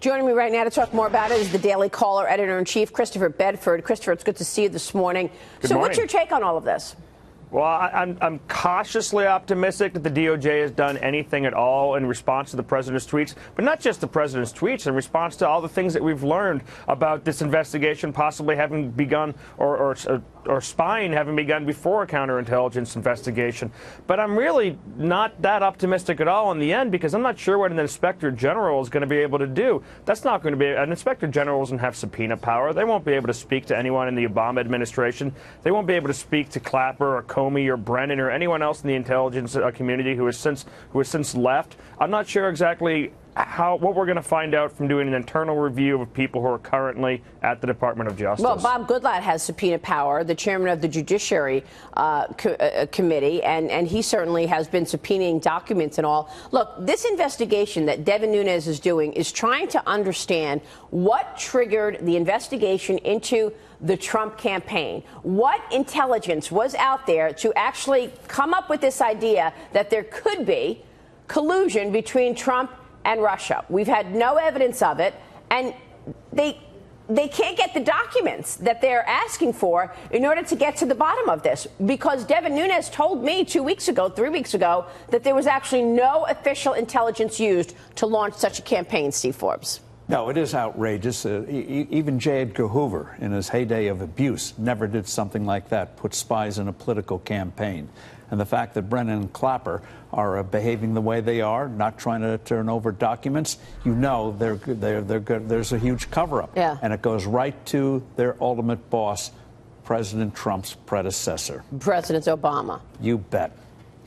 Joining me right now to talk more about it is the Daily Caller editor-in-chief, Christopher Bedford. Christopher, it's good to see you this morning. Good morning. What's your take on all of this? Well, I'm cautiously optimistic that the DOJ has done anything at all in response to the president's tweets, but not just the president's tweets, in response to all the things that we've learned about this investigation possibly having begun or spying having begun before a counterintelligence investigation. But I'm really not that optimistic at all in the end, because I'm not sure what an inspector general is going to be able to do. That's not going to be an inspector general doesn't have subpoena power. They won't be able to speak to anyone in the Obama administration. They won't be able to speak to Clapper or Comey or Brennan or anyone else in the intelligence community who has since left. I'm not sure exactly what we're going to find out from doing an internal review of people who are currently at the Department of Justice. Well, Bob Goodlatte has subpoena power, the chairman of the Judiciary Committee, and he certainly has been subpoenaing documents and all. Look, this investigation that Devin Nunes is doing is trying to understand what triggered the investigation into the Trump campaign. What intelligence was out there to actually come up with this idea that there could be collusion between Trump and Russia? We've had no evidence of it, and they can't get the documents that they're asking for in order to get to the bottom of this, because Devin Nunes told me 2 weeks ago, 3 weeks ago, that there was actually no official intelligence used to launch such a campaign, Steve Forbes. No, it is outrageous. Even J. Edgar Hoover, in his heyday of abuse, never did something like that, put spies in a political campaign. And the fact that Brennan and Clapper are behaving the way they are, not trying to turn over documents, you know they're good. There's a huge cover-up. Yeah. And it goes right to their ultimate boss, President Trump's predecessor. President Obama. You bet.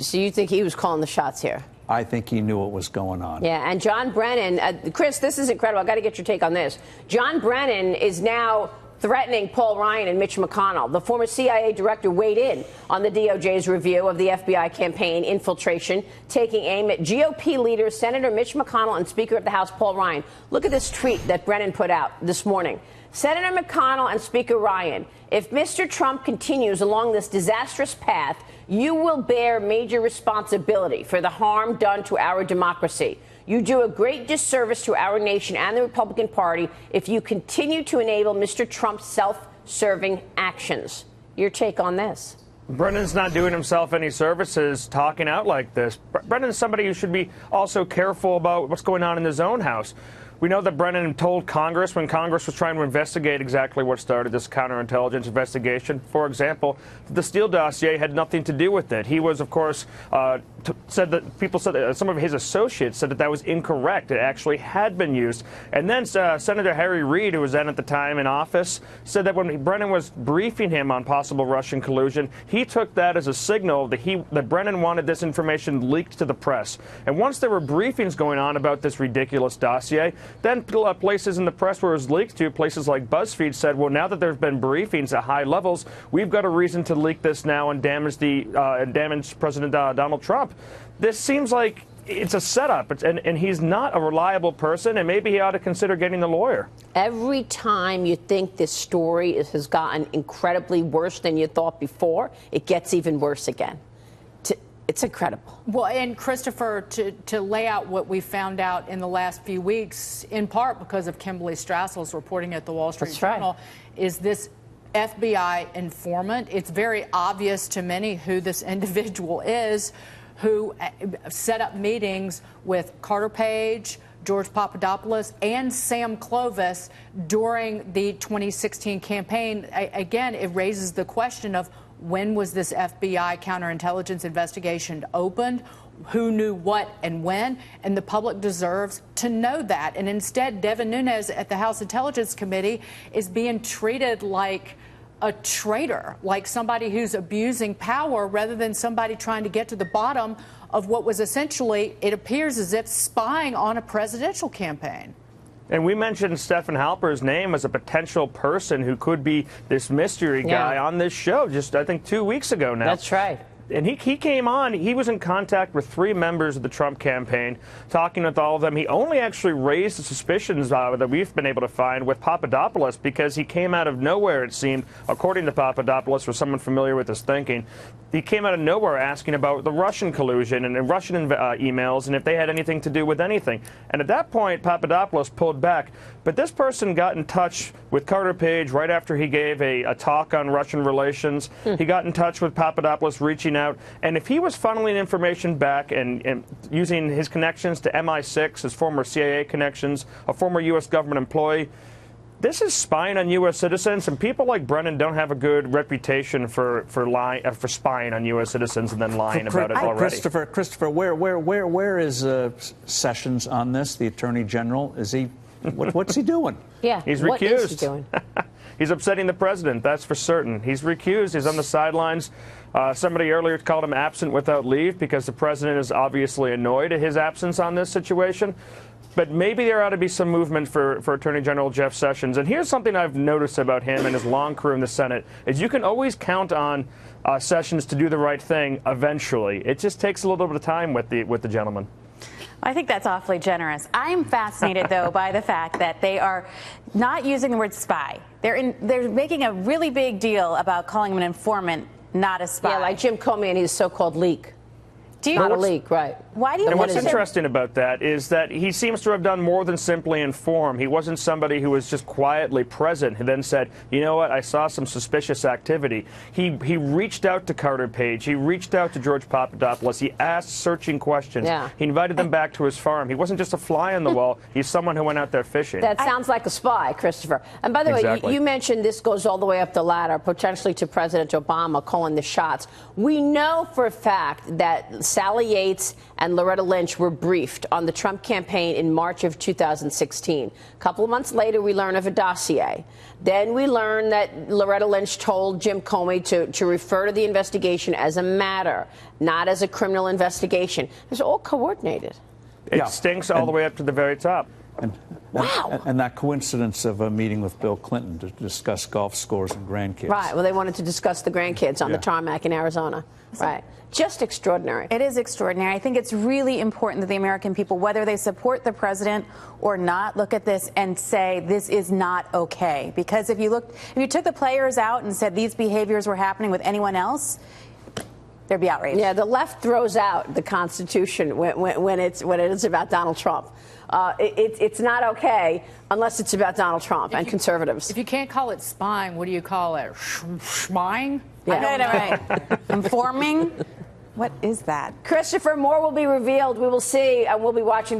So you think he was calling the shots here? I think he knew what was going on. Yeah, and John Brennan, Chris, this is incredible. I've got to get your take on this. John Brennan is now threatening Paul Ryan and Mitch McConnell. The former CIA director weighed in on the DOJ's review of the FBI campaign infiltration, taking aim at GOP leaders Senator Mitch McConnell and Speaker of the House Paul Ryan. Look at this tweet that Brennan put out this morning. Senator McConnell and Speaker Ryan, if Mr. Trump continues along this disastrous path, you will bear major responsibility for the harm done to our democracy. You do a great disservice to our nation and the Republican Party if you continue to enable Mr. Trump's self-serving actions. Your take on this? Brennan's not doing himself any services talking out like this. Brennan's somebody who should be also careful about what's going on in his own house. We know that Brennan told Congress when Congress was trying to investigate exactly what started this counterintelligence investigation, for example, that the Steele dossier had nothing to do with it. He was, of course, said that some of his associates said that that was incorrect. It actually had been used. And then Senator Harry Reid, who was then at the time in office, said that when Brennan was briefing him on possible Russian collusion, he took that as a signal that Brennan wanted this information leaked to the press. And once there were briefings going on about this ridiculous dossier, then places in the press where it was leaked to, places like BuzzFeed, said, well, now that there have been briefings at high levels, we've got a reason to leak this now and damage President Donald Trump. This seems like it's a setup, and he's not a reliable person, and maybe he ought to consider getting a lawyer. Every time you think this story has gotten incredibly worse than you thought before, it gets even worse again. It's incredible. Well, and Christopher, to lay out what we found out in the last few weeks, in part because of Kimberly Strassel's reporting at the Wall Street Journal, is this FBI informant. It's very obvious to many who this individual is, who set up meetings with Carter Page, George Papadopoulos, and Sam Clovis during the 2016 campaign. Again, it raises the question of, when was this FBI counterintelligence investigation opened? Who knew what and when? And the public deserves to know that. And instead, Devin Nunes at the House Intelligence Committee is being treated like a traitor, like somebody who's abusing power rather than somebody trying to get to the bottom of what was essentially, it appears as if, spying on a presidential campaign. And we mentioned Stephen Halper's name as a potential person who could be this mystery guy on this show just, I think, 2 weeks ago now. That's right. And he came on. He was in contact with 3 members of the Trump campaign, talking with all of them. He only actually raised the suspicions that we've been able to find with Papadopoulos, because he came out of nowhere, it seemed, according to Papadopoulos, for someone familiar with his thinking. he came out of nowhere asking about the Russian collusion and the Russian emails and if they had anything to do with anything. And at that point, Papadopoulos pulled back. But this person got in touch with Carter Page right after he gave a talk on Russian relations. He got in touch with Papadopoulos, reaching out. And if he was funneling information back and using his connections to MI6, his former CIA connections, a former U.S. government employee, this is spying on U.S. citizens, and people like Brennan don't have a good reputation for spying on U.S. citizens and then lying about it already. Christopher, where is Sessions on this? The Attorney General, is he? What's he doing? Yeah, he's recused. What is he doing? He's upsetting the president, that's for certain. He's recused. He's on the sidelines. Somebody earlier called him absent without leave because the president is obviously annoyed at his absence on this situation. But maybe there ought to be some movement for Attorney General Jeff Sessions. And here's something I've noticed about him and his long career in the Senate, is you can always count on Sessions to do the right thing eventually. It just takes a little bit of time with the gentleman. I think that's awfully generous. I'm fascinated, though, by the fact that they are not using the word spy. They're making a really big deal about calling him an informant, not a spy. Yeah, like Jim Comey and his so-called leak. Not a leak, right. Why do you And think what's interesting about that is that he seems to have done more than simply inform. He wasn't somebody who was just quietly present and then said, you know what, I saw some suspicious activity. He reached out to Carter Page. He reached out to George Papadopoulos. He asked searching questions. Yeah. He invited them back to his farm. He wasn't just a fly on the wall. He's someone who went out there fishing. That sounds like a spy, Christopher. And by the way, you mentioned this goes all the way up the ladder, potentially to President Obama calling the shots. We know for a fact that Sally Yates and Loretta Lynch were briefed on the Trump campaign in March of 2016. A couple of months later, we learn of a dossier. Then we learn that Loretta Lynch told Jim Comey to refer to the investigation as a matter, not as a criminal investigation. It's all coordinated. It stinks all the way up to the very top. Wow. And that coincidence of a meeting with Bill Clinton to discuss golf scores and grandkids. Right. Well, they wanted to discuss the grandkids on the tarmac in Arizona. Right. Just extraordinary. It is extraordinary. I think it's really important that the American people, whether they support the president or not, look at this and say this is not okay. Because if you took the players out and said these behaviors were happening with anyone else, there'd be outrage. Yeah, the left throws out the Constitution when it is about Donald Trump. It's not okay unless it's about Donald Trump and conservatives. If you can't call it spying, what do you call it? Schmying? Yeah. Right. Informing? What is that? Christopher, more will be revealed. We will see, and we'll be watching.